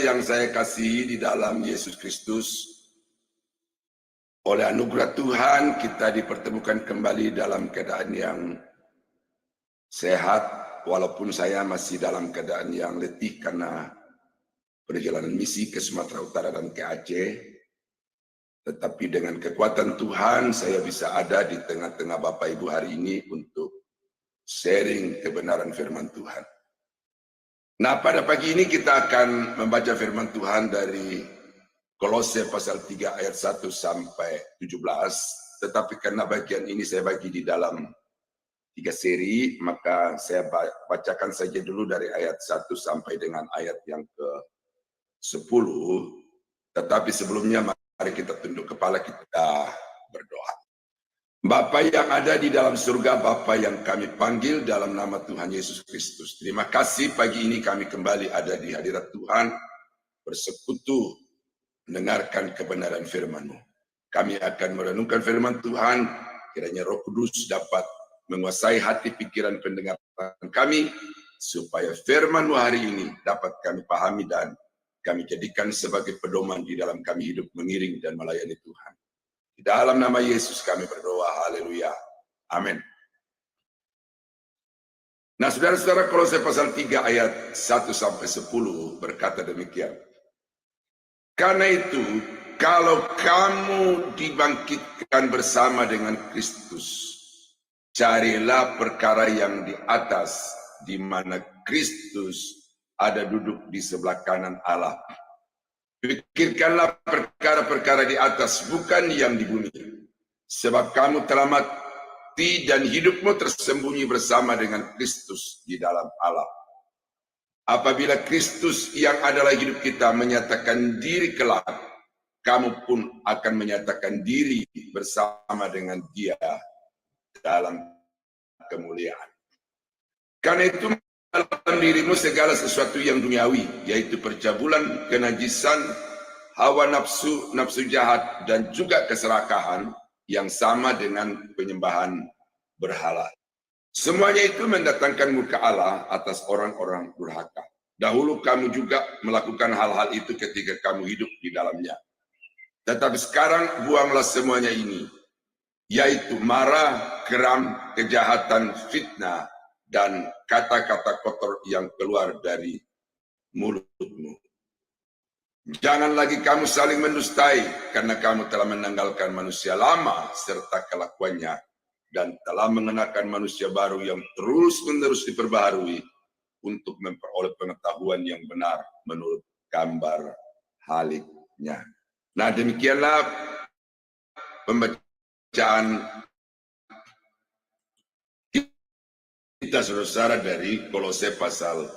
yang saya kasihi di dalam Yesus Kristus, oleh anugerah Tuhan kita dipertemukan kembali dalam keadaan yang sehat, walaupun saya masih dalam keadaan yang letih karena perjalanan misi ke Sumatera Utara dan ke Aceh. Tetapi dengan kekuatan Tuhan saya bisa ada di tengah-tengah Bapak Ibu hari ini untuk sharing kebenaran firman Tuhan. Nah, pada pagi ini kita akan membaca firman Tuhan dari Kolose pasal 3 ayat 1 sampai 17. Tetapi karena bagian ini saya bagi di dalam 3 seri, maka saya bacakan saja dulu dari ayat 1 sampai dengan ayat yang ke-10. Tetapi sebelumnya mari kita tunduk kepala, kita berdoa. Bapa yang ada di dalam surga, Bapa yang kami panggil dalam nama Tuhan Yesus Kristus. Terima kasih pagi ini kami kembali ada di hadirat Tuhan, bersekutu, mendengarkan kebenaran firman-Mu. Kami akan merenungkan firman Tuhan, kiranya Roh Kudus dapat menguasai hati pikiran pendengaran kami, supaya firman-Mu hari ini dapat kami pahami dan kami jadikan sebagai pedoman di dalam kami hidup mengiring dan melayani Tuhan. Di dalam nama Yesus kami berdoa, haleluya, amin. Nah, saudara-saudara, Kolose pasal 3 ayat 1 sampai 10 berkata demikian. Karena itu, kalau kamu dibangkitkan bersama dengan Kristus, carilah perkara yang di atas, di mana Kristus ada duduk di sebelah kanan Allah. Pikirkanlah perkara-perkara di atas, bukan yang di bumi. Sebab kamu telah mati dan hidupmu tersembunyi bersama dengan Kristus di dalam Allah. Apabila Kristus yang adalah hidup kita menyatakan diri kelak, kamu pun akan menyatakan diri bersama dengan Dia dalam kemuliaan. Karena itu dalam dirimu segala sesuatu yang duniawi, yaitu percabulan, kenajisan, hawa nafsu, nafsu jahat, dan juga keserakahan yang sama dengan penyembahan berhala. Semuanya itu mendatangkan murka Allah atas orang-orang durhaka. Dahulu kamu juga melakukan hal-hal itu ketika kamu hidup di dalamnya. Tetapi sekarang buanglah semuanya ini, yaitu marah, geram, kejahatan, fitnah, dan kata-kata kotor yang keluar dari mulutmu. Jangan lagi kamu saling mendustai, karena kamu telah menanggalkan manusia lama serta kelakuannya, dan telah mengenakan manusia baru yang terus-menerus diperbaharui untuk memperoleh pengetahuan yang benar menurut gambar haliknya. Nah, demikianlah pembacaan kita, saudara-saudara, dari Kolose pasal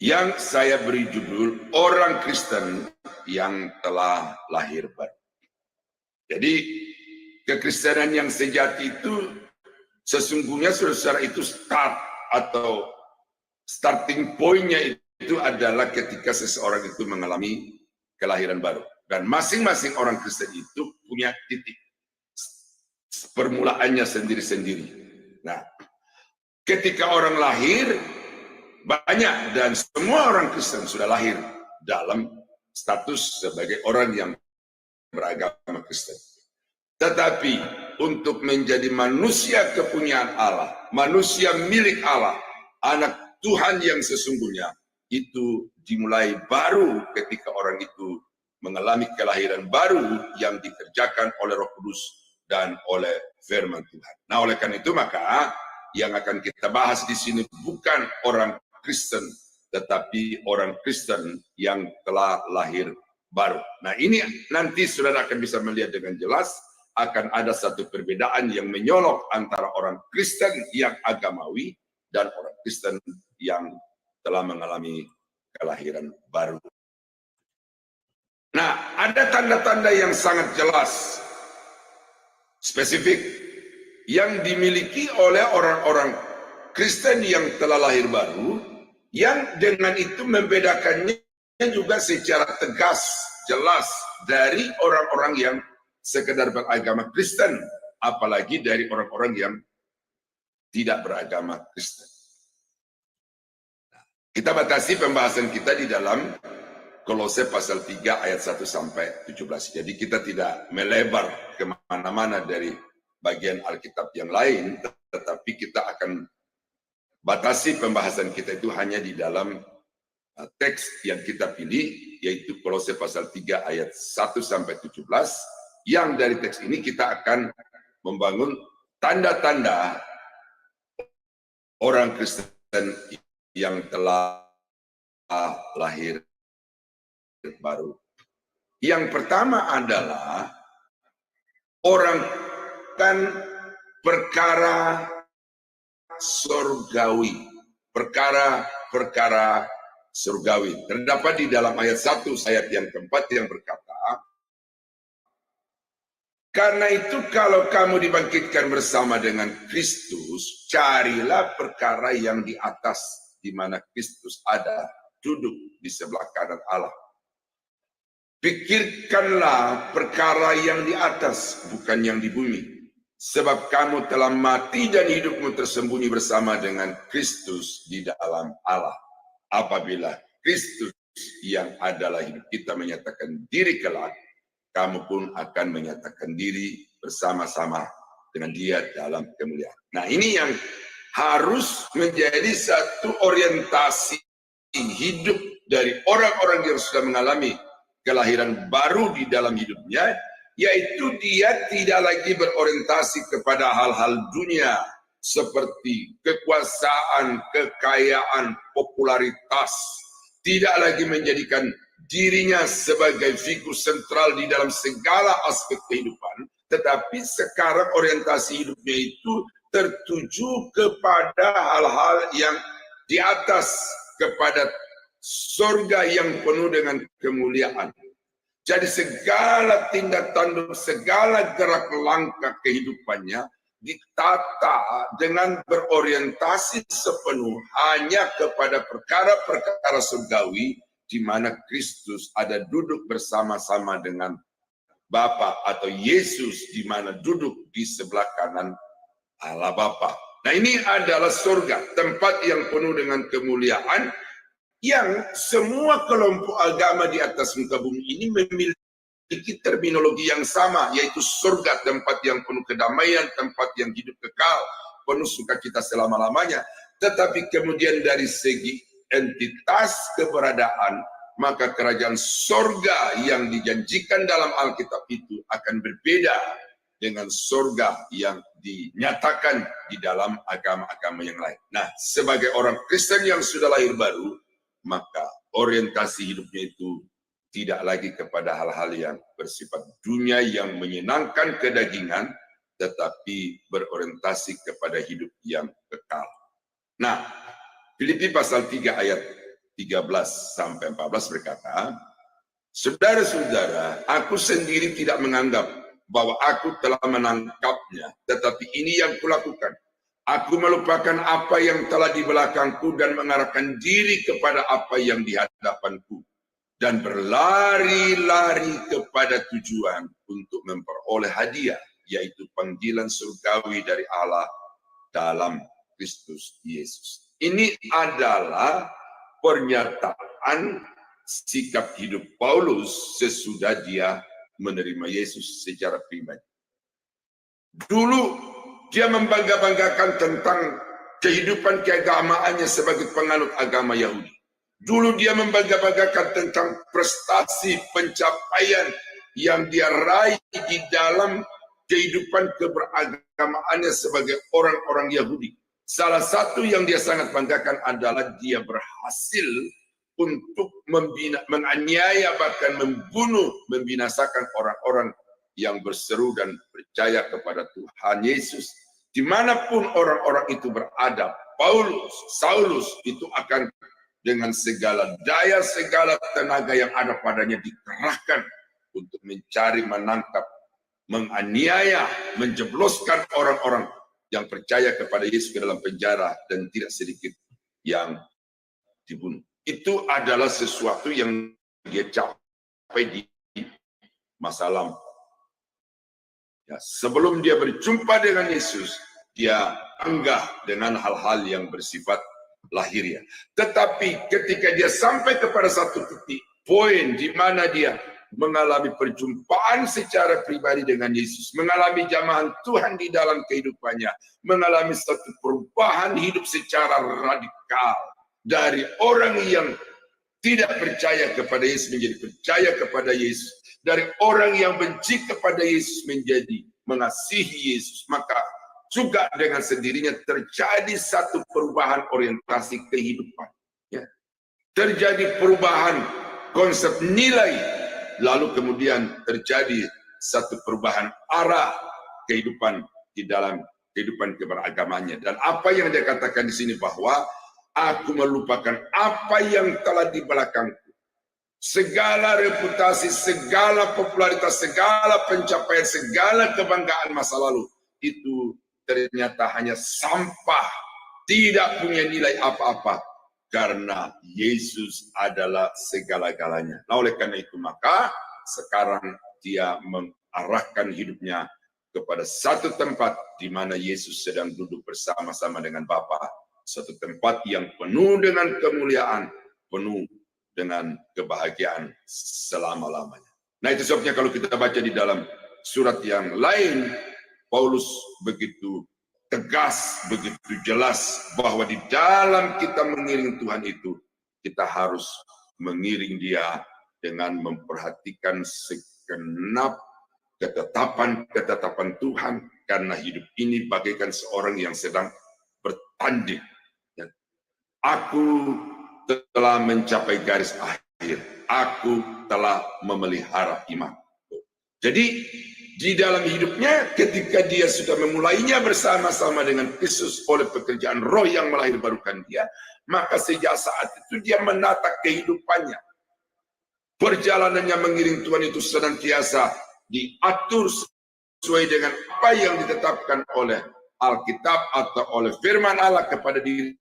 yang saya beri judul Orang Kristen yang telah lahir baru. Jadi kekristenan yang sejati itu sesungguhnya, saudara-saudara, itu start atau starting point-nya itu adalah ketika seseorang itu mengalami kelahiran baru. Dan masing-masing orang Kristen itu punya titik permulaannya sendiri-sendiri. Nah, ketika orang lahir, banyak dan semua orang Kristen sudah lahir dalam status sebagai orang yang beragama Kristen. Tetapi untuk menjadi manusia kepunyaan Allah, manusia milik Allah, anak Tuhan yang sesungguhnya, itu dimulai baru ketika orang itu mengalami kelahiran baru yang dikerjakan oleh Roh Kudus dan oleh firman Tuhan. Nah, oleh karena itu maka yang akan kita bahas di sini bukan orang Kristen, tetapi orang Kristen yang telah lahir baru. Nah, ini nanti saudara akan bisa melihat dengan jelas akan ada satu perbedaan yang menyolok antara orang Kristen yang agamawi dan orang Kristen yang telah mengalami kelahiran baru. Nah, ada tanda-tanda yang sangat jelas, spesifik, yang dimiliki oleh orang-orang Kristen yang telah lahir baru, yang dengan itu membedakannya juga secara tegas, jelas dari orang-orang yang sekedar beragama Kristen, apalagi dari orang-orang yang tidak beragama Kristen. Kita batasi pembahasan kita di dalam Kolose pasal 3 ayat 1 sampai 17. Jadi kita tidak melebar kemana-mana dari bagian Alkitab yang lain, tetapi kita akan batasi pembahasan kita itu hanya di dalam teks yang kita pilih, yaitu Kolose pasal 3 ayat 1 sampai 17. Yang dari teks ini kita akan membangun tanda-tanda orang Kristen yang telah lahir baru. Yang pertama adalah orang kan perkara surgawi. Perkara surgawi. Terdapat di dalam ayat 1 ayat yang keempat yang berkata, karena itu kalau kamu dibangkitkan bersama dengan Kristus, carilah perkara yang di atas, di mana Kristus ada, duduk di sebelah kanan Allah. Pikirkanlah perkara yang di atas, bukan yang di bumi. Sebab kamu telah mati dan hidupmu tersembunyi bersama dengan Kristus di dalam Allah. Apabila Kristus yang adalah hidup kita menyatakan diri kelak, kamu pun akan menyatakan diri bersama-sama dengan Dia dalam kemuliaan. Nah, ini yang harus menjadi satu orientasi hidup dari orang-orang yang sudah mengalami kelahiran baru di dalam hidupnya, yaitu dia tidak lagi berorientasi kepada hal-hal dunia seperti kekuasaan, kekayaan, popularitas, tidak lagi menjadikan dirinya sebagai figur sentral di dalam segala aspek kehidupan, tetapi sekarang orientasi hidupnya itu tertuju kepada hal-hal yang di atas, kepada surga yang penuh dengan kemuliaan. Jadi segala tindak tanduk, segala gerak langkah kehidupannya ditata dengan berorientasi sepenuh hanya kepada perkara-perkara surgawi, di mana Kristus ada duduk bersama-sama dengan Bapa, atau Yesus di mana duduk di sebelah kanan Allah Bapa. Nah, ini adalah surga, tempat yang penuh dengan kemuliaan, yang semua kelompok agama di atas muka bumi ini memiliki terminologi yang sama, yaitu surga, tempat yang penuh kedamaian, tempat yang hidup kekal, penuh sukacita selama-lamanya. Tetapi kemudian dari segi entitas keberadaan, maka kerajaan surga yang dijanjikan dalam Alkitab itu akan berbeda dengan surga yang dinyatakan di dalam agama-agama yang lain. Nah, sebagai orang Kristen yang sudah lahir baru, maka orientasi hidupnya itu tidak lagi kepada hal-hal yang bersifat dunia yang menyenangkan kedagingan, tetapi berorientasi kepada hidup yang kekal. Nah, Filipi pasal 3 ayat 13 sampai 14 berkata, saudara-saudara, aku sendiri tidak menganggap bahwa aku telah menangkapnya, tetapi ini yang kulakukan. Aku melupakan apa yang telah di belakangku dan mengarahkan diri kepada apa yang di hadapanku, dan berlari-lari kepada tujuan untuk memperoleh hadiah, yaitu panggilan surgawi dari Allah dalam Kristus Yesus. Ini adalah pernyataan sikap hidup Paulus sesudah dia menerima Yesus secara pribadi. Dulu dia membangga-banggakan tentang kehidupan keagamaannya sebagai penganut agama Yahudi. Dulu dia membangga-banggakan tentang prestasi pencapaian yang dia raih di dalam kehidupan keberagamaannya sebagai orang-orang Yahudi. Salah satu yang dia sangat banggakan adalah dia berhasil untuk menganiaya, bahkan membunuh, membinasakan orang-orang yang berseru dan percaya kepada Tuhan Yesus. Dimanapun orang-orang itu berada, Saulus itu akan dengan segala daya, segala tenaga yang ada padanya dikerahkan untuk mencari, menangkap, menganiaya, menjebloskan orang-orang yang percaya kepada Yesus ke dalam penjara, dan tidak sedikit yang dibunuh. Itu adalah sesuatu yang dia capai di masa lampau. Ya, sebelum dia berjumpa dengan Yesus, dia anggah dengan hal-hal yang bersifat lahiriah. Tetapi ketika dia sampai kepada satu titik, poin di mana dia mengalami perjumpaan secara pribadi dengan Yesus, mengalami jamahan Tuhan di dalam kehidupannya, mengalami satu perubahan hidup secara radikal dari orang yang tidak percaya kepada Yesus menjadi percaya kepada Yesus, dari orang yang benci kepada Yesus menjadi mengasihi Yesus. Maka juga dengan sendirinya terjadi satu perubahan orientasi kehidupan, ya. Terjadi perubahan konsep nilai, lalu kemudian terjadi satu perubahan arah kehidupan di dalam kehidupan keberagamannya. Dan apa yang dia katakan di sini bahwa aku melupakan apa yang telah di belakangku. Segala reputasi, segala popularitas, segala pencapaian, segala kebanggaan masa lalu itu ternyata hanya sampah, tidak punya nilai apa-apa, karena Yesus adalah segala-galanya. Nah, oleh karena itu maka sekarang dia mengarahkan hidupnya kepada satu tempat di mana Yesus sedang duduk bersama-sama dengan Bapa, satu tempat yang penuh dengan kemuliaan, penuh dengan kebahagiaan selama-lamanya. Nah, itu sebabnya kalau kita baca di dalam surat yang lain, Paulus begitu tegas, begitu jelas bahwa di dalam kita mengiring Tuhan itu, kita harus mengiring dia dengan memperhatikan segenap ketetapan Tuhan, karena hidup ini bagaikan seorang yang sedang bertanding. Aku telah mencapai garis akhir, aku telah memelihara iman. Jadi di dalam hidupnya ketika dia sudah memulainya bersama-sama dengan Kristus oleh pekerjaan roh yang melahirbarukan dia, maka sejak saat itu dia menata kehidupannya. Perjalanannya mengiring Tuhan itu senantiasa diatur sesuai dengan apa yang ditetapkan oleh Alkitab atau oleh firman Allah kepada diri.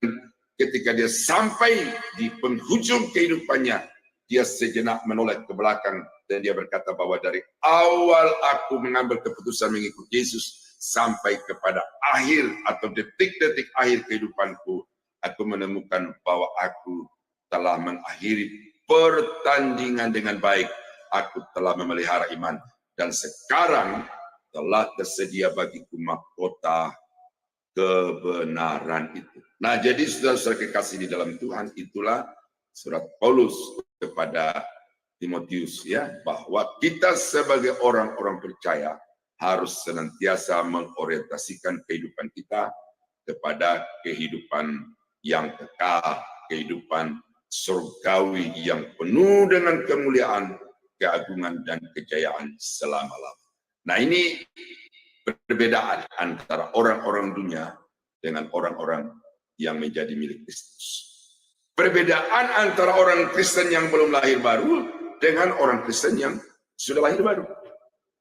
Ketika dia sampai di penghujung kehidupannya, dia sejenak menoleh ke belakang dan dia berkata bahwa dari awal aku mengambil keputusan mengikut Yesus sampai kepada akhir atau detik-detik akhir kehidupanku, aku menemukan bahwa aku telah mengakhiri pertandingan dengan baik, aku telah memelihara iman, dan sekarang telah tersedia bagiku mahkota kebenaran itu. Nah, jadi saudara-saudara kekasih di dalam Tuhan, itulah surat Paulus kepada Timotius, ya, bahwa kita sebagai orang-orang percaya harus senantiasa mengorientasikan kehidupan kita kepada kehidupan yang kekal, kehidupan surgawi yang penuh dengan kemuliaan, keagungan, dan kejayaan selama-lamanya. Nah, ini perbedaan antara orang-orang dunia dengan orang-orang yang menjadi milik Kristus. Perbedaan antara orang Kristen yang belum lahir baru dengan orang Kristen yang sudah lahir baru.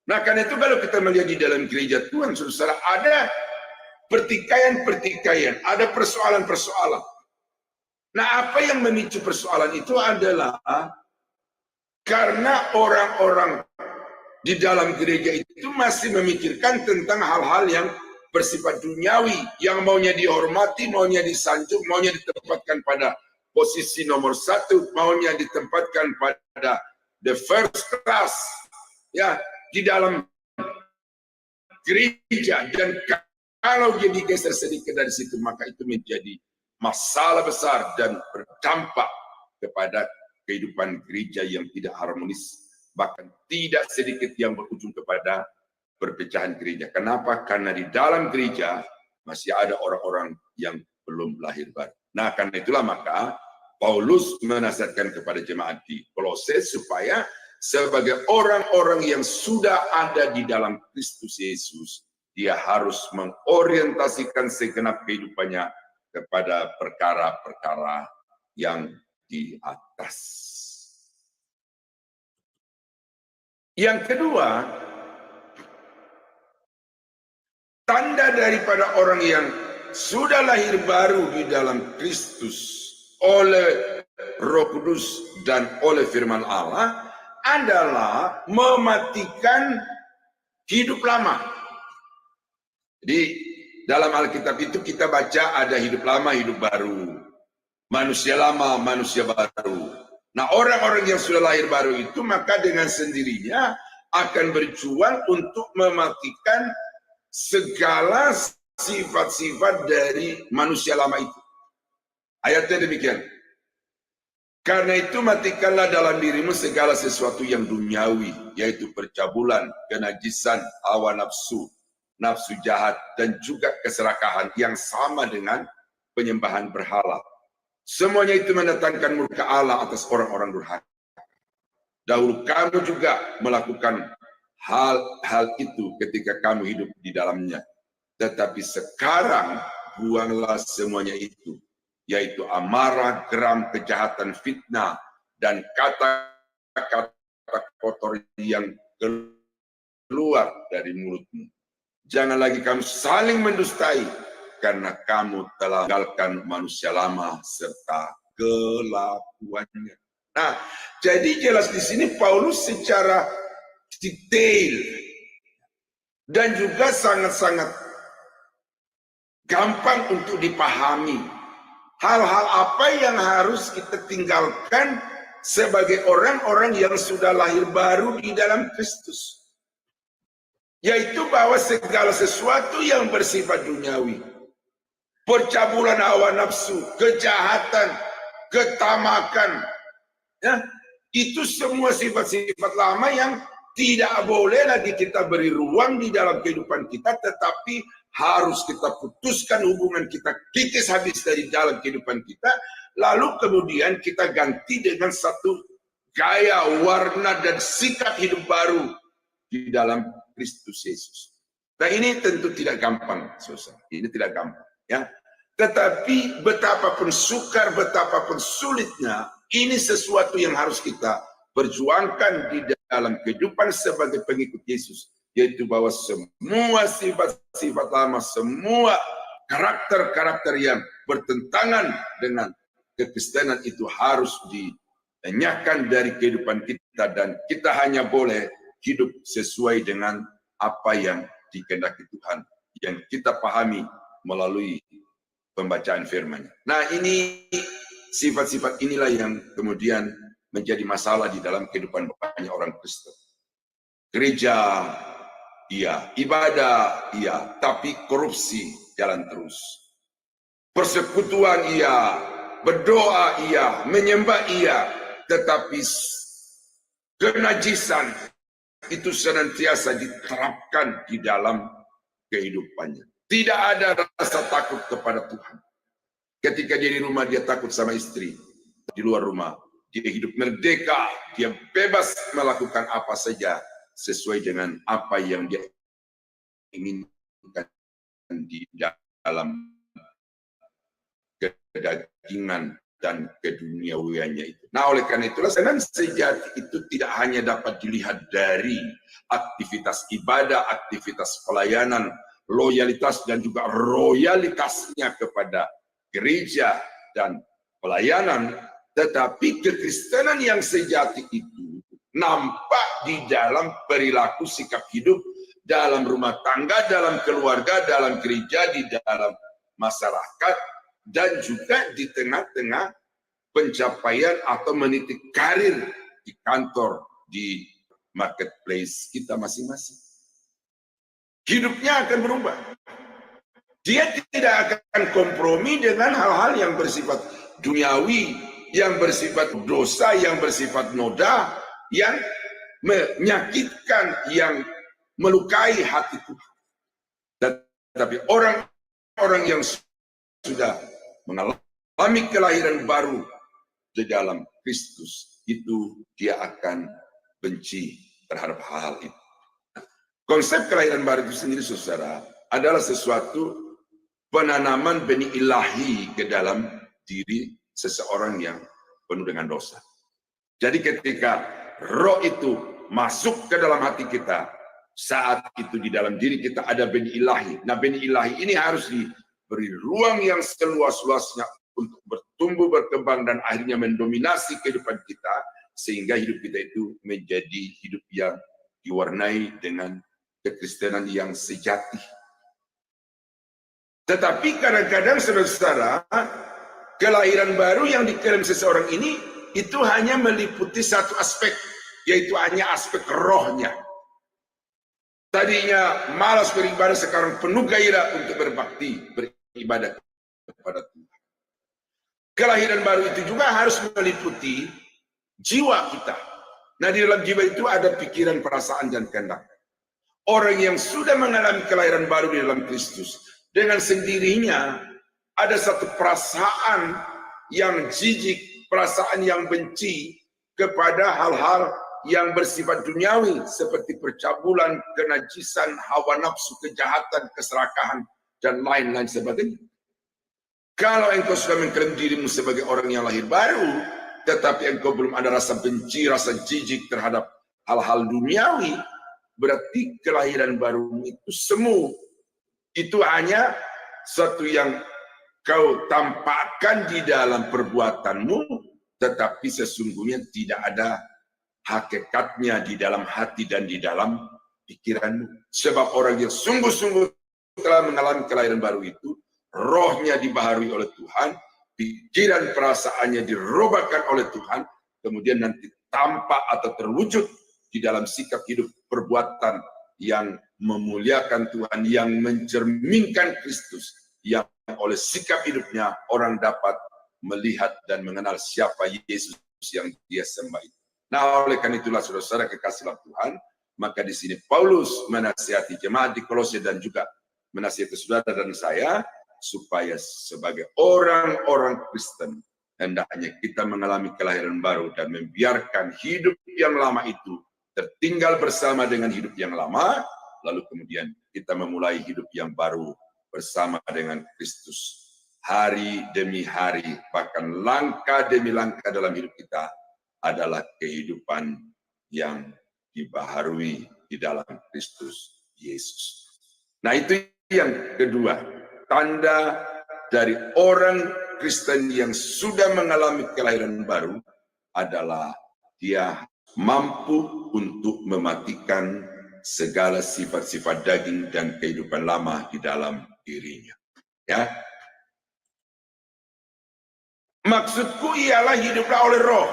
Nah, karena itu kalau kita melihat di dalam gereja Tuhan, saudara, ada pertikaian-pertikaian, ada persoalan-persoalan. Nah, apa yang memicu persoalan itu adalah karena orang-orang di dalam gereja itu masih memikirkan tentang hal-hal yang bersifat duniawi, yang maunya dihormati, maunya disanjung, maunya ditempatkan pada posisi nomor satu, maunya ditempatkan pada the first class, ya, di dalam gereja. Dan kalau dia digeser sedikit dari situ, maka itu menjadi masalah besar dan berdampak kepada kehidupan gereja yang tidak harmonis, bahkan tidak sedikit yang berujung kepada perpecahan gereja. Kenapa? Karena di dalam gereja masih ada orang-orang yang belum lahir baru. Nah, karena itulah maka Paulus menasihatkan kepada jemaat di Kolose supaya sebagai orang-orang yang sudah ada di dalam Kristus Yesus, dia harus mengorientasikan segenap kehidupannya kepada perkara-perkara yang di atas. Yang kedua, tanda daripada orang yang sudah lahir baru di dalam Kristus oleh Roh Kudus dan oleh firman Allah adalah mematikan hidup lama. Jadi dalam Alkitab itu kita baca ada hidup lama, hidup baru. Manusia lama, manusia baru. Nah, orang-orang yang sudah lahir baru itu maka dengan sendirinya akan berjuang untuk mematikan segala sifat-sifat dari manusia lama itu. Ayatnya demikian. Karena itu matikanlah dalam dirimu segala sesuatu yang duniawi, yaitu percabulan, kenajisan, hawa nafsu, nafsu jahat, dan juga keserakahan yang sama dengan penyembahan berhala. Semuanya itu mendatangkan murka Allah atas orang-orang durhaka. Dahulu kamu juga melakukan hal-hal itu ketika kamu hidup di dalamnya. Tetapi sekarang buanglah semuanya itu, yaitu amarah, geram, kejahatan, fitnah, dan kata-kata kotor yang keluar dari mulutmu. Jangan lagi kamu saling mendustai, karena kamu telah meninggalkan manusia lama serta kelakuannya. Nah, jadi jelas di sini Paulus secara detail dan juga sangat-sangat gampang untuk dipahami. Hal-hal apa yang harus kita tinggalkan sebagai orang-orang yang sudah lahir baru di dalam Kristus. Yaitu bahwa segala sesuatu yang bersifat duniawi, percabulan hawa nafsu, kejahatan, ketamakan, ya, itu semua sifat-sifat lama yang tidak boleh lagi kita beri ruang di dalam kehidupan kita, tetapi harus kita putuskan hubungan kita kikis habis dari dalam kehidupan kita, lalu kemudian kita ganti dengan satu gaya, warna, dan sikap hidup baru di dalam Kristus Yesus. Nah, ini tentu tidak gampang, saudara. Ini tidak gampang, ya. Tetapi betapapun sukar, betapapun sulitnya, ini sesuatu yang harus kita perjuangkan di dalam kehidupan sebagai pengikut Yesus. Yaitu bahwa semua sifat-sifat lama, semua karakter-karakter yang bertentangan dengan kekristenan itu harus dilenyapkan dari kehidupan kita, dan kita hanya boleh hidup sesuai dengan apa yang dikehendaki Tuhan, yang kita pahami melalui pembacaan firman-Nya. Nah, ini sifat-sifat inilah yang kemudian menjadi masalah di dalam kehidupan banyak orang Kristen. Gereja, iya. Ibadah, iya. Tapi korupsi jalan terus. Persekutuan, iya. Berdoa, iya. Menyembah, iya. Tetapi kenajisan itu senantiasa diterapkan di dalam kehidupannya. Tidak ada rasa takut kepada Tuhan. Ketika dia di rumah, dia takut sama istri. Di luar rumah, dia hidup merdeka. Dia bebas melakukan apa saja sesuai dengan apa yang dia inginkan di dalam kedagingan dan keduniawiannya itu. Nah, oleh karena itulah kesenangan sejati itu tidak hanya dapat dilihat dari aktivitas ibadah, aktivitas pelayanan, loyalitas dan juga royalitasnya kepada gereja dan pelayanan, tetapi kekristenan yang sejati itu nampak di dalam perilaku sikap hidup, dalam rumah tangga, dalam keluarga, dalam gereja, di dalam masyarakat, dan juga di tengah-tengah pencapaian atau menitik karir di kantor, di marketplace kita masing-masing. Hidupnya akan berubah. Dia tidak akan kompromi dengan hal-hal yang bersifat duniawi, yang bersifat dosa, yang bersifat noda, yang menyakitkan, yang melukai hati Tuhan. Tetapi orang-orang yang sudah mengalami kelahiran baru di dalam Kristus, itu dia akan benci terhadap hal-hal itu. Konsep kelahiran baru itu sendiri, saudara, adalah sesuatu penanaman benih ilahi ke dalam diri seseorang yang penuh dengan dosa. Jadi ketika roh itu masuk ke dalam hati kita, saat itu di dalam diri kita ada benih ilahi. Nah, benih ilahi ini harus diberi ruang yang seluas-luasnya untuk bertumbuh, berkembang, dan akhirnya mendominasi kehidupan kita, sehingga hidup kita itu menjadi hidup yang diwarnai dengan kekristenan yang sejati. Tetapi kadang-kadang saudara-saudara, kelahiran baru yang diklaim seseorang ini itu hanya meliputi satu aspek, yaitu hanya aspek rohnya. Tadinya malas beribadah, sekarang penuh gairah untuk berbakti, beribadah kepada Tuhan. Kelahiran baru itu juga harus meliputi jiwa kita. Nah, di dalam jiwa itu ada pikiran, perasaan, dan kehendak. Orang yang sudah mengalami kelahiran baru di dalam Kristus, dengan sendirinya ada satu perasaan yang jijik, perasaan yang benci kepada hal-hal yang bersifat duniawi seperti percabulan, kenajisan, hawa nafsu, kejahatan, keserakahan, dan lain-lain sebagainya. Kalau engkau sudah mengklaim dirimu sebagai orang yang lahir baru, tetapi engkau belum ada rasa benci, rasa jijik terhadap hal-hal duniawi, berarti kelahiran baru itu semu. Itu hanya sesuatu yang kau tampakkan di dalam perbuatanmu, tetapi sesungguhnya tidak ada hakikatnya di dalam hati dan di dalam pikiranmu. Sebab orang yang sungguh-sungguh telah mengalami kelahiran baru itu, rohnya dibaharui oleh Tuhan, pikiran perasaannya dirubahkan oleh Tuhan, kemudian nanti tampak atau terwujud di dalam sikap hidup perbuatan yang memuliakan Tuhan, yang mencerminkan Kristus, yang oleh sikap hidupnya orang dapat melihat dan mengenal siapa Yesus yang dia sembah itu. Nah, oleh karena itulah saudara-saudara kekasih Tuhan, maka di sini Paulus menasihati jemaat di Kolose dan juga menasihati saudara dan saya, supaya sebagai orang-orang Kristen hendaknya kita mengalami kelahiran baru dan membiarkan hidup yang lama itu tertinggal bersama dengan hidup yang lama, lalu kemudian kita memulai hidup yang baru bersama dengan Kristus. Hari demi hari, bahkan langkah demi langkah dalam hidup kita adalah kehidupan yang dibaharui di dalam Kristus Yesus. Nah, itu yang kedua, tanda dari orang Kristen yang sudah mengalami kelahiran baru adalah dia mampu untuk mematikan segala sifat-sifat daging dan kehidupan lama di dalam dirinya. Ya. Maksudku ialah hiduplah oleh roh,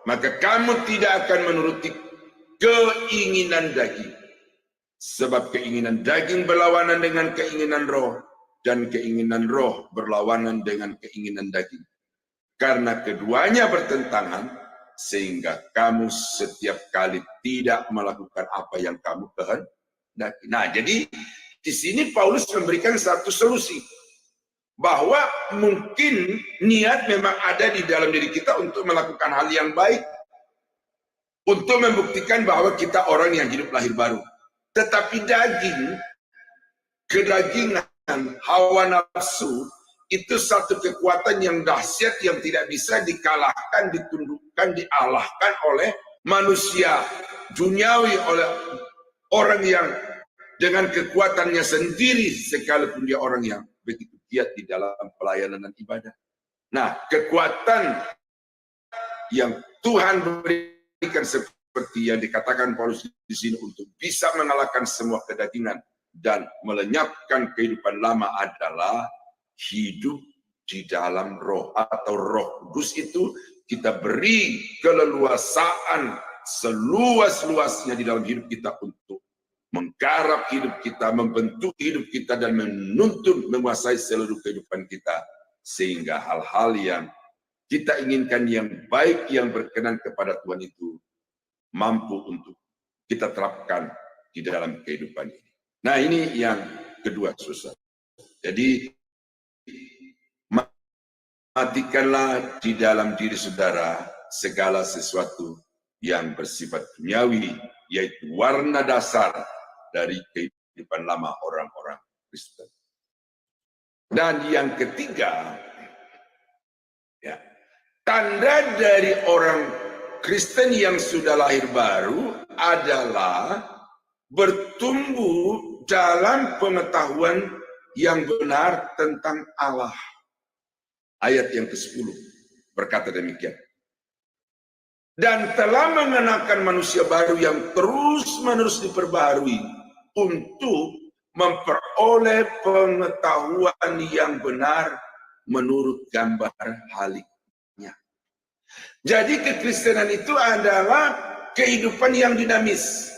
maka kamu tidak akan menuruti keinginan daging. Sebab keinginan daging berlawanan dengan keinginan roh, dan keinginan roh berlawanan dengan keinginan daging. Karena keduanya bertentangan, sehingga kamu setiap kali tidak melakukan apa yang kamu kehendaki. Nah, jadi di sini Paulus memberikan satu solusi, bahwa mungkin niat memang ada di dalam diri kita untuk melakukan hal yang baik, untuk membuktikan bahwa kita orang yang hidup lahir baru. Tetapi daging, kedagingan, hawa nafsu, itu satu kekuatan yang dahsyat yang tidak bisa dikalahkan, ditundukkan, dialahkan oleh manusia duniawi, oleh orang yang dengan kekuatannya sendiri, sekalipun dia orang yang begitu giat di dalam pelayanan dan ibadah. Nah, kekuatan yang Tuhan berikan seperti yang dikatakan Paulus di sini untuk bisa mengalahkan semua kedagingan dan melenyapkan kehidupan lama adalah hidup di dalam roh, atau Roh Kudus itu kita beri keleluasaan seluas-luasnya di dalam hidup kita untuk menggarap hidup kita, membentuk hidup kita, dan menuntun, menguasai seluruh kehidupan kita, sehingga hal-hal yang kita inginkan yang baik, yang berkenan kepada Tuhan itu mampu untuk kita terapkan di dalam kehidupan ini. Nah, ini yang kedua, saudara. Jadi matikanlah di dalam diri saudara segala sesuatu yang bersifat duniawi, yaitu warna dasar dari kehidupan lama orang-orang Kristen. Dan yang ketiga, ya, tanda dari orang Kristen yang sudah lahir baru adalah bertumbuh dalam pengetahuan yang benar tentang Allah. Ayat yang ke-10 berkata demikian. Dan telah mengenakan manusia baru yang terus-menerus diperbaharui untuk memperoleh pengetahuan yang benar menurut gambar haliknya. Jadi kekristenan itu adalah kehidupan yang dinamis.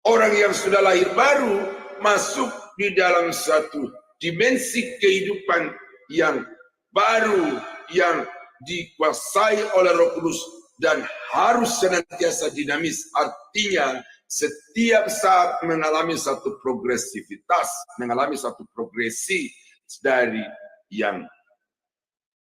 Orang yang sudah lahir baru masuk di dalam satu dimensi kehidupan yang baru, yang dikuasai oleh Roh Kudus dan harus senantiasa dinamis. Artinya setiap saat mengalami satu progresivitas, mengalami satu progresi dari yang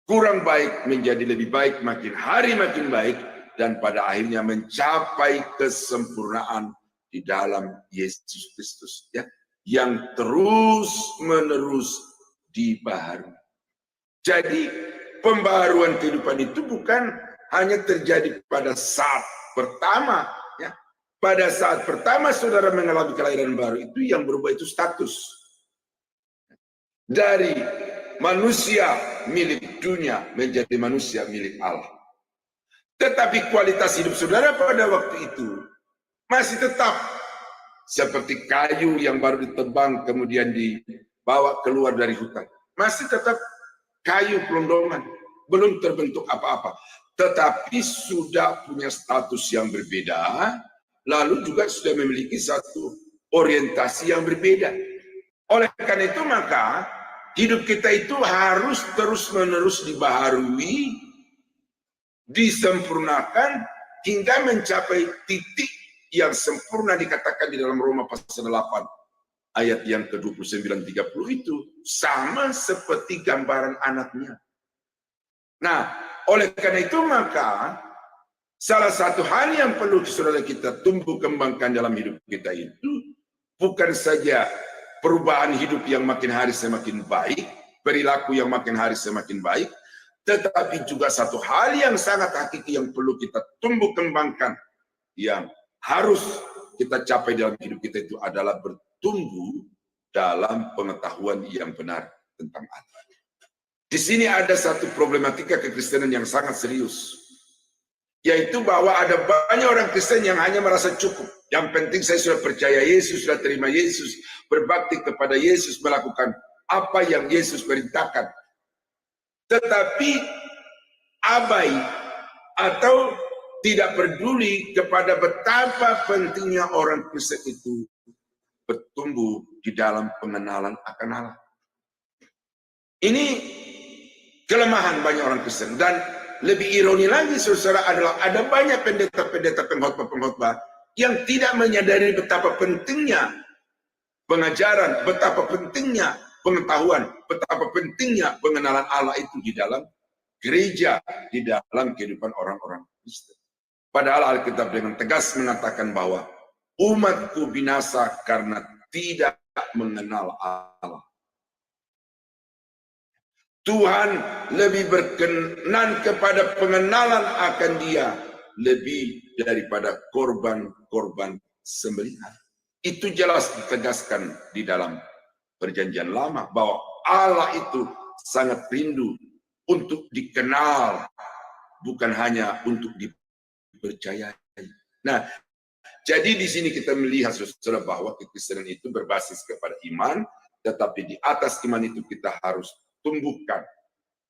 kurang baik menjadi lebih baik, makin hari makin baik, dan pada akhirnya mencapai kesempurnaan di dalam Yesus Kristus, ya, yang terus menerus dibaharui. Jadi pembaharuan kehidupan itu bukan hanya terjadi pada saat pertama, ya. Pada saat pertama saudara mengalami kelahiran baru, itu yang berubah itu status dari manusia milik dunia menjadi manusia milik Allah. Tetapi kualitas hidup saudara pada waktu itu masih tetap seperti kayu yang baru ditebang kemudian dibawa keluar dari hutan. Masih tetap kayu pelondongan, belum terbentuk apa-apa. Tetapi sudah punya status yang berbeda, lalu juga sudah memiliki satu orientasi yang berbeda. Oleh karena itu maka hidup kita itu harus terus-menerus dibaharui, disempurnakan hingga mencapai titik yang sempurna dikatakan di dalam Roma pasal 8 ayat yang ke-29-30 itu sama seperti gambaran anaknya. Nah, oleh karena itu maka salah satu hal yang perlu saudara kita tumbuh kembangkan dalam hidup kita itu bukan saja perubahan hidup yang makin hari semakin baik, perilaku yang makin hari semakin baik, tetapi juga satu hal yang sangat hakiki yang perlu kita tumbuh kembangkan, yang harus kita capai dalam hidup kita itu adalah bertumbuh dalam pengetahuan yang benar tentang Allah. Di sini ada satu problematika kekristenan yang sangat serius, yaitu bahwa ada banyak orang Kristen yang hanya merasa cukup. Yang penting saya sudah percaya Yesus, sudah terima Yesus, berbakti kepada Yesus, melakukan apa yang Yesus perintahkan. Tetapi abai atau tidak peduli kepada betapa pentingnya orang Kristen itu bertumbuh di dalam pengenalan akan Allah. Ini kelemahan banyak orang Kristen, dan lebih ironi lagi saudara adalah ada banyak pendeta-pendeta pengkhotbah yang tidak menyadari betapa pentingnya pengajaran, betapa pentingnya pengetahuan, betapa pentingnya pengenalan Allah itu di dalam gereja, di dalam kehidupan orang-orang Kristen. Padahal Alkitab dengan tegas mengatakan bahwa umatku binasa karena tidak mengenal Allah. Tuhan lebih berkenan kepada pengenalan akan Dia lebih daripada korban-korban sembelihan. Itu jelas ditegaskan di dalam Perjanjian Lama bahwa Allah itu sangat rindu untuk dikenal, bukan hanya untuk dipercayai. Nah, jadi di sini kita melihat saudara bahwa kekristenan itu berbasis kepada iman, tetapi di atas iman itu kita harus tumbuhkan,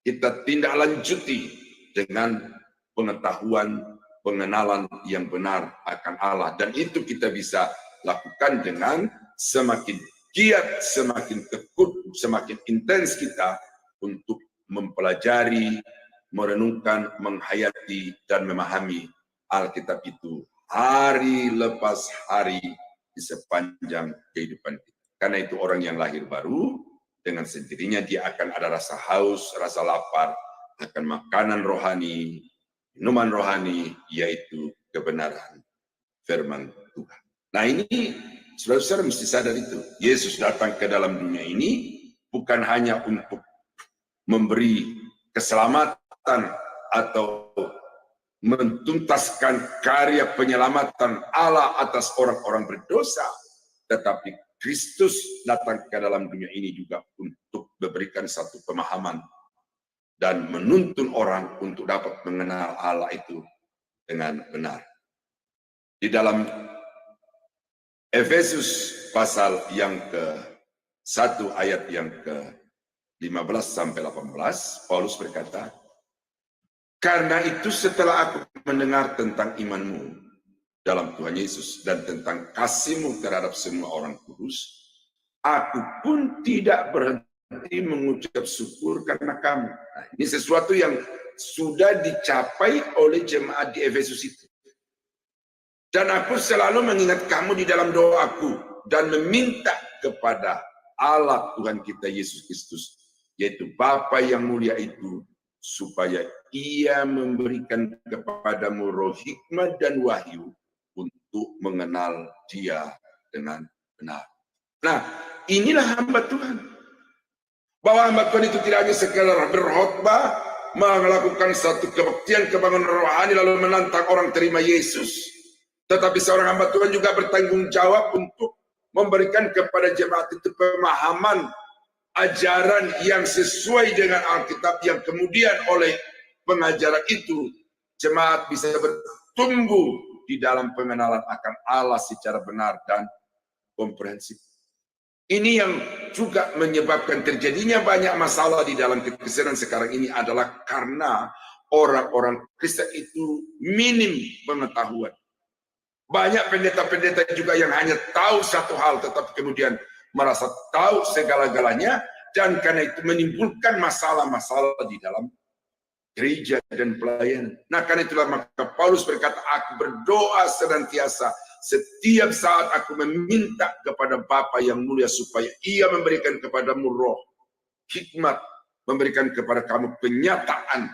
kita tindak lanjuti dengan pengetahuan, pengenalan yang benar akan Allah. Dan itu kita bisa lakukan dengan semakin giat, semakin tekun, semakin intens kita untuk mempelajari, merenungkan, menghayati, dan memahami Alkitab itu hari lepas hari di sepanjang kehidupan kita. Karena itu orang yang lahir baru, dengan sendirinya dia akan ada rasa haus, rasa lapar, akan makanan rohani, minuman rohani, yaitu kebenaran firman Tuhan. Nah ini, saudara-saudara mesti sadar itu. Yesus datang ke dalam dunia ini bukan hanya untuk memberi keselamatan atau mentuntaskan karya penyelamatan Allah atas orang-orang berdosa, tetapi Kristus datang ke dalam dunia ini juga untuk memberikan satu pemahaman dan menuntun orang untuk dapat mengenal Allah itu dengan benar. Di dalam Efesus pasal yang ke-1 ayat yang ke-15 sampai 18, Paulus berkata, Karena itu setelah aku mendengar tentang imanmu dalam Tuhan Yesus dan tentang kasihmu terhadap semua orang kudus, aku pun tidak berhenti mengucap syukur karena kamu. Nah, ini sesuatu yang sudah dicapai oleh jemaat di Efesus itu. Dan aku selalu mengingat kamu di dalam doaku dan meminta kepada Allah Tuhan kita Yesus Kristus, yaitu Bapa yang mulia itu, supaya Ia memberikan kepadamu roh hikmat dan wahyu untuk mengenal Dia dengan benar. Nah, inilah hamba Tuhan. Bahwa hamba Tuhan itu tidak hanya sekedar berkhotbah, melakukan satu kebaktian kebangunan rohani lalu menantang orang terima Yesus. Tetapi seorang hamba Tuhan juga bertanggung jawab untuk memberikan kepada jemaat itu pemahaman ajaran yang sesuai dengan Alkitab, yang kemudian oleh pengajaran itu jemaat bisa bertumbuh di dalam pengenalan akan Allah secara benar dan komprehensif. Ini yang juga menyebabkan terjadinya banyak masalah di dalam kekristenan sekarang ini adalah karena orang-orang Kristen itu minim pengetahuan. Banyak pendeta-pendeta juga yang hanya tahu satu hal tetapi kemudian merasa tahu segala-galanya, dan karena itu menimbulkan masalah-masalah di dalam gereja dan pelayanan. Nah, karena itulah maka Paulus berkata, aku berdoa senantiasa setiap saat aku meminta kepada Bapa yang mulia supaya Ia memberikan kepadamu roh hikmat, memberikan kepada kamu penyataan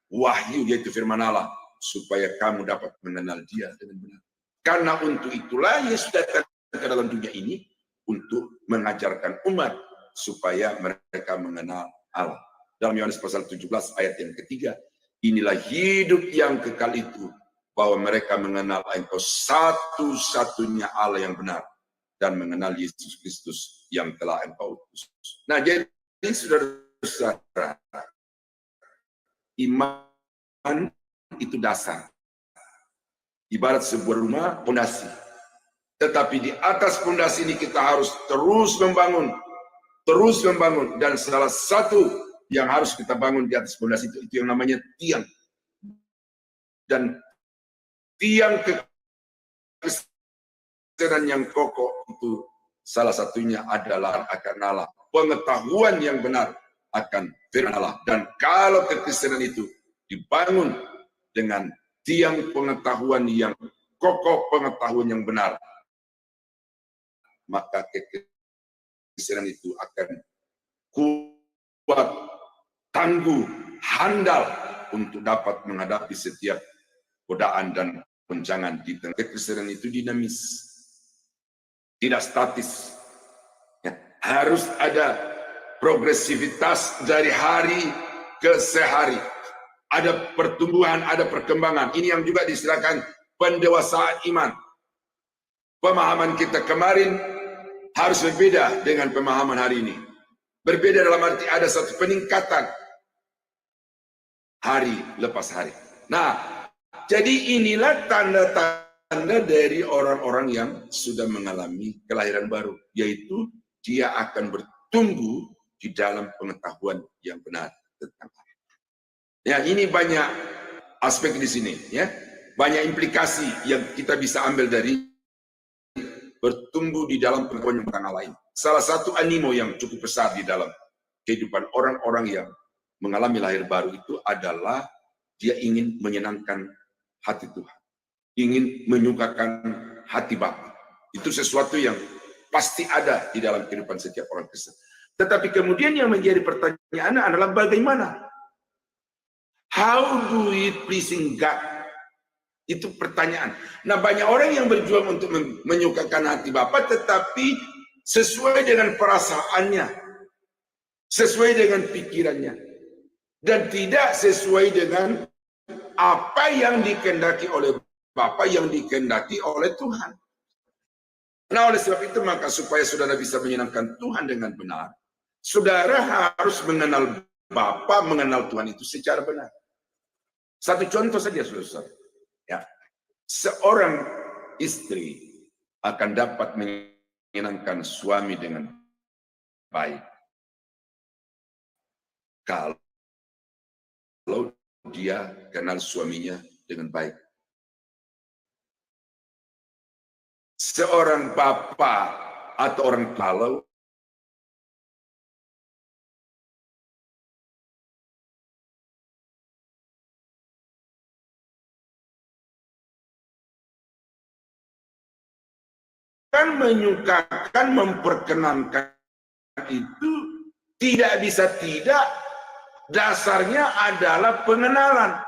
wahyu, yaitu firman Allah, supaya kamu dapat mengenal Dia dengan benar. Karena untuk itulah Yesus datang ke dalam dunia ini untuk mengajarkan umat supaya mereka mengenal Allah. Dalam Yohanes pasal 17 ayat yang ketiga, inilah hidup yang kekal itu, bahwa mereka mengenal Engkau satu-satunya Allah yang benar dan mengenal Yesus Kristus yang telah Engkau utus. Nah, jadi saudara-saudara, iman itu dasar. Ibarat sebuah rumah pondasi. Tetapi di atas pondasi ini kita harus terus membangun. Dan salah satu yang harus kita bangun di atas pondasi itu yang namanya tiang. Dan tiang kekristenan yang kokoh itu salah satunya adalah akan Allah. Pengetahuan yang benar akan firman Allah. Dan kalau kekristenan itu dibangun dengan tiang pengetahuan yang kokoh, pengetahuan yang benar, maka kekristenan itu akan kuat, tangguh, handal untuk dapat menghadapi setiap godaan dan goncangan di tengah. Kekristenan itu dinamis, tidak statis. Ya, harus ada progresivitas dari hari ke sehari. Ada pertumbuhan, ada perkembangan. Ini yang juga disediakan pendewasaan iman. Pemahaman kita kemarin harus berbeda dengan pemahaman hari ini. Berbeda dalam arti ada satu peningkatan hari lepas hari. Nah, jadi inilah tanda-tanda dari orang-orang yang sudah mengalami kelahiran baru, yaitu dia akan bertumbuh di dalam pengetahuan yang benar tentang Allah. Ya, ini banyak aspek di sini, ya. Banyak implikasi yang kita bisa ambil dari bertumbuh di dalam pengetahuan tentang Allah lain. Salah satu animo yang cukup besar di dalam kehidupan orang-orang yang mengalami lahir baru itu adalah dia ingin menyenangkan hati Tuhan, ingin menyukakan hati Bapa. Itu sesuatu yang pasti ada di dalam kehidupan setiap orang Kristen. Tetapi kemudian yang menjadi pertanyaan adalah bagaimana? How do we pleasing God? Itu pertanyaan. Nah, banyak orang yang berjuang untuk menyukakan hati Bapa, tetapi sesuai dengan perasaannya, sesuai dengan pikirannya, dan tidak sesuai dengan apa yang dikehendaki oleh Bapa, yang dikehendaki oleh Tuhan. Nah, oleh sebab itu maka supaya saudara bisa menyenangkan Tuhan dengan benar, saudara harus mengenal Bapa, mengenal Tuhan itu secara benar. Satu contoh saja, saudara. Ya, seorang istri akan dapat menyenangkan suami dengan baik kalau dia kenal suaminya dengan baik. Seorang bapak atau orang kalau kan menyukakan, memperkenankan itu tidak bisa tidak, dasarnya adalah pengenalan,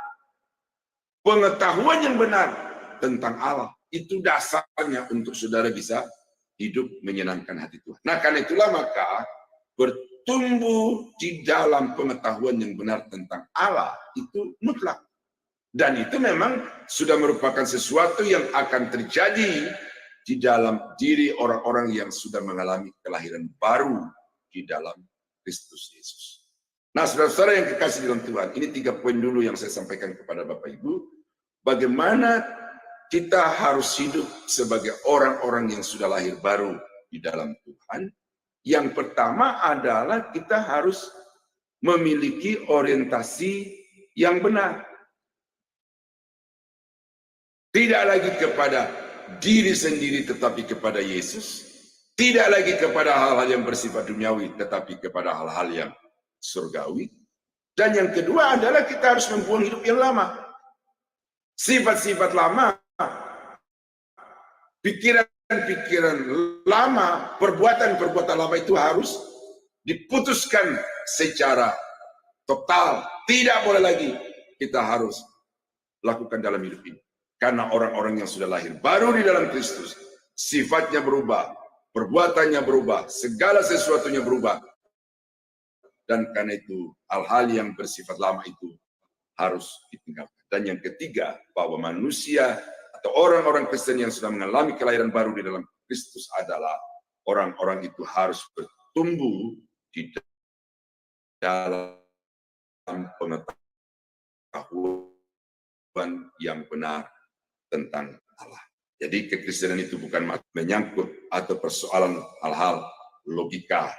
pengetahuan yang benar tentang Allah. Itu dasarnya untuk saudara bisa hidup menyenangkan hati Tuhan. Nah, karena itulah maka bertumbuh di dalam pengetahuan yang benar tentang Allah itu mutlak. Dan itu memang sudah merupakan sesuatu yang akan terjadi di dalam diri orang-orang yang sudah mengalami kelahiran baru di dalam Kristus Yesus. Nah, saudara-saudara yang kekasih dalam Tuhan, ini 3 poin dulu yang saya sampaikan kepada Bapak Ibu. Bagaimana kita harus hidup sebagai orang-orang yang sudah lahir baru di dalam Tuhan. Yang pertama adalah kita harus memiliki orientasi yang benar. Tidak lagi kepada diri sendiri tetapi kepada Yesus, tidak lagi kepada hal-hal yang bersifat duniawi tetapi kepada hal-hal yang surgawi. Dan yang kedua adalah kita harus membuang hidup yang lama, sifat-sifat lama, pikiran-pikiran lama, perbuatan-perbuatan lama itu harus diputuskan secara total. Tidak boleh lagi kita harus lakukan dalam hidup ini. Karena orang-orang yang sudah lahir baru di dalam Kristus, sifatnya berubah, perbuatannya berubah, segala sesuatunya berubah. Dan karena itu, hal-hal yang bersifat lama itu harus ditinggalkan. Dan yang ketiga, bahwa manusia atau orang-orang Kristen yang sudah mengalami kelahiran baru di dalam Kristus adalah orang-orang itu harus bertumbuh di dalam pengetahuan yang benar tentang Allah. Jadi kekristenan itu bukan menyangkut atau persoalan hal-hal logika,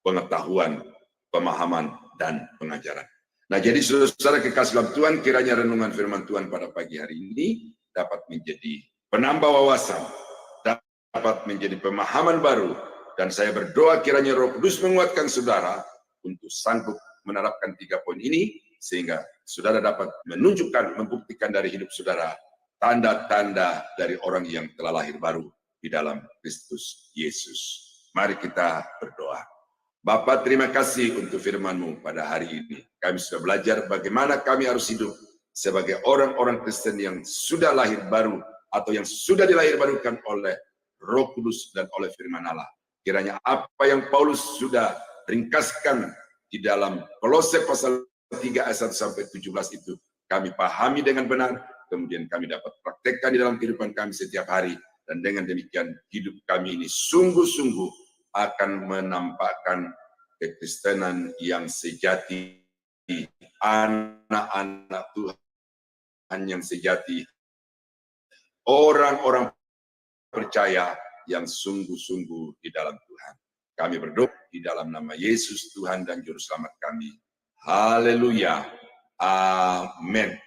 pengetahuan, pemahaman, dan pengajaran. Nah, jadi saudara kekasih dalam Tuhan, kiranya renungan firman Tuhan pada pagi hari ini dapat menjadi penambah wawasan, dapat menjadi pemahaman baru, dan saya berdoa kiranya Roh Kudus menguatkan saudara untuk sanggup menerapkan 3 poin ini, sehingga saudara dapat menunjukkan, membuktikan dari hidup saudara tanda-tanda dari orang yang telah lahir baru di dalam Kristus Yesus. Mari kita berdoa. Bapa, terima kasih untuk firman-Mu pada hari ini. Kami sudah belajar bagaimana kami harus hidup sebagai orang-orang Kristen yang sudah lahir baru atau yang sudah dilahirbarukan oleh Roh Kudus dan oleh firman Allah. Kiranya apa yang Paulus sudah ringkaskan di dalam Kolose pasal 3 ayat 1 sampai 17 itu kami pahami dengan benar, kemudian kami dapat praktekkan di dalam kehidupan kami setiap hari, dan dengan demikian hidup kami ini sungguh-sungguh akan menampakkan kekristenan yang sejati, anak-anak Tuhan yang sejati, orang-orang percaya yang sungguh-sungguh di dalam Tuhan. Kami berdoa di dalam nama Yesus Tuhan dan Juru Selamat kami. Haleluya. Amin.